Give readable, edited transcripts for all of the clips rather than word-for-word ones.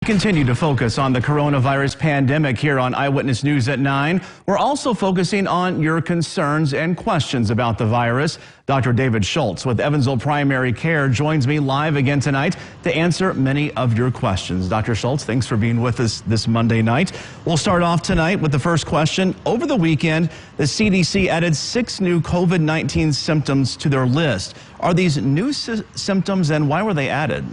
Continue to focus on the coronavirus pandemic here on Eyewitness News at 9. We're also focusing on your concerns and questions about the virus. Dr. David Schultz with Evansville Primary Care joins me live again tonight to answer many of your questions. Dr. Schultz, thanks for being with us this Monday night. We'll start off tonight with the first question. Over the weekend, the CDC added 6 new COVID-19 symptoms to their list. Are these new symptoms, and why were they added?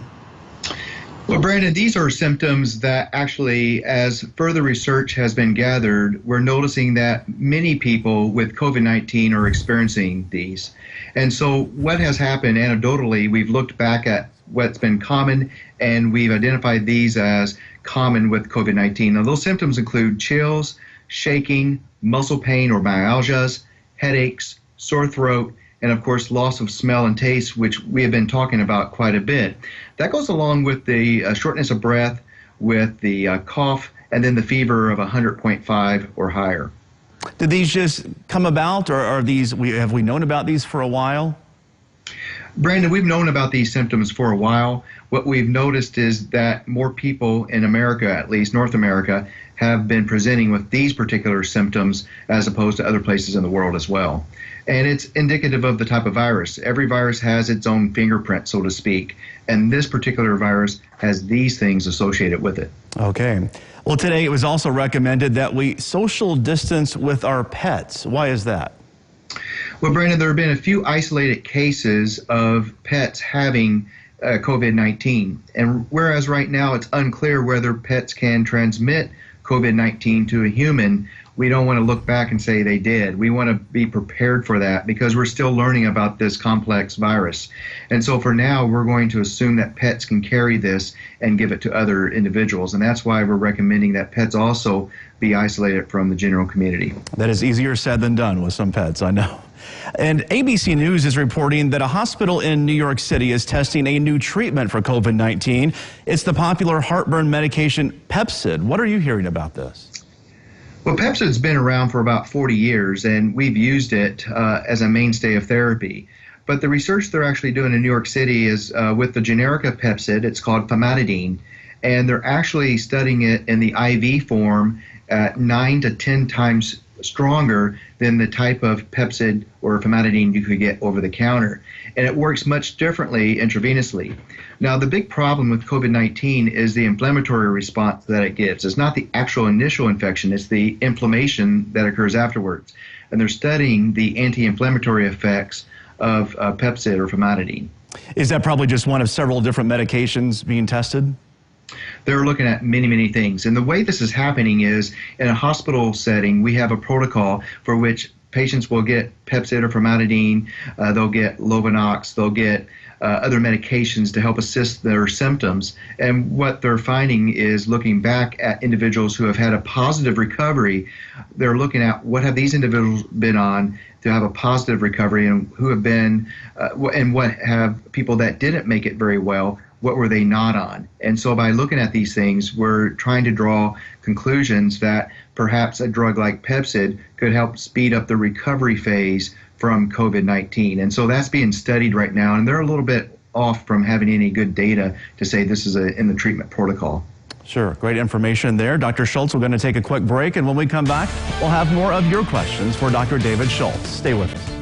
Well, Brandon, these are symptoms that actually, as further research has been gathered, we're noticing that many people with COVID-19 are experiencing these. And so what has happened anecdotally, we've looked back at what's been common, and we've identified these as common with COVID-19. Now, those symptoms include chills, shaking, muscle pain or myalgias, headaches, sore throat, and of course loss of smell and taste, which we have been talking about quite a bit. That goes along with the shortness of breath, with the cough, and then the fever of 100.5 or higher. Did these just come about, or are these, have we known about these for a while? Brandon, we've known about these symptoms for a while. What we've noticed is that more people in America, at least North America, have been presenting with these particular symptoms as opposed to other places in the world as well. And it's indicative of the type of virus. Every virus has its own fingerprint, so to speak, and this particular virus has these things associated with it. Okay. Well, today it was also recommended that we social distance with our pets. Why is that? Well, Brandon, there have been a few isolated cases of pets having COVID-19, and whereas right now it's unclear whether pets can transmit COVID-19 to a human, we don't want to look back and say they did. We want to be prepared for that because we're still learning about this complex virus. And so for now, we're going to assume that pets can carry this and give it to other individuals. And that's why we're recommending that pets also be isolated from the general community. That is easier said than done with some pets, I know. And ABC News is reporting that a hospital in New York City is testing a new treatment for COVID-19. It's the popular heartburn medication Pepcid. What are you hearing about this? Well, Pepcid's been around for about 40 years, and we've used it as a mainstay of therapy. But the research they're actually doing in New York City is with the generic of Pepcid. It's called famotidine, and they're actually studying it in the IV form at 9 to 10 times stronger than the type of Pepcid or famotidine you could get over the counter. And it works much differently intravenously. Now, the big problem with COVID-19 is the inflammatory response that it gives. It's not the actual initial infection, it's the inflammation that occurs afterwards. And they're studying the anti-inflammatory effects of Pepcid or famotidine. Is that probably just one of several different medications being tested? They're looking at many, many things. And the way this is happening is in a hospital setting, we have a protocol for which patients will get Pepcid or famotidine, they'll get Lovenox, they'll get other medications to help assist their symptoms. And what they're finding is looking back at individuals who have had a positive recovery, they're looking at what have these individuals been on to have a positive recovery and who have been, and what have people that didn't make it very well, what were they not on? And so by looking at these things, we're trying to draw conclusions that perhaps a drug like Pepcid could help speed up the recovery phase from COVID-19. And so that's being studied right now, and they're a little bit off from having any good data to say this is in the treatment protocol. Sure, great information there. Dr. Schultz, we're going to take a quick break, and when we come back, we'll have more of your questions for Dr. David Schultz. Stay with us.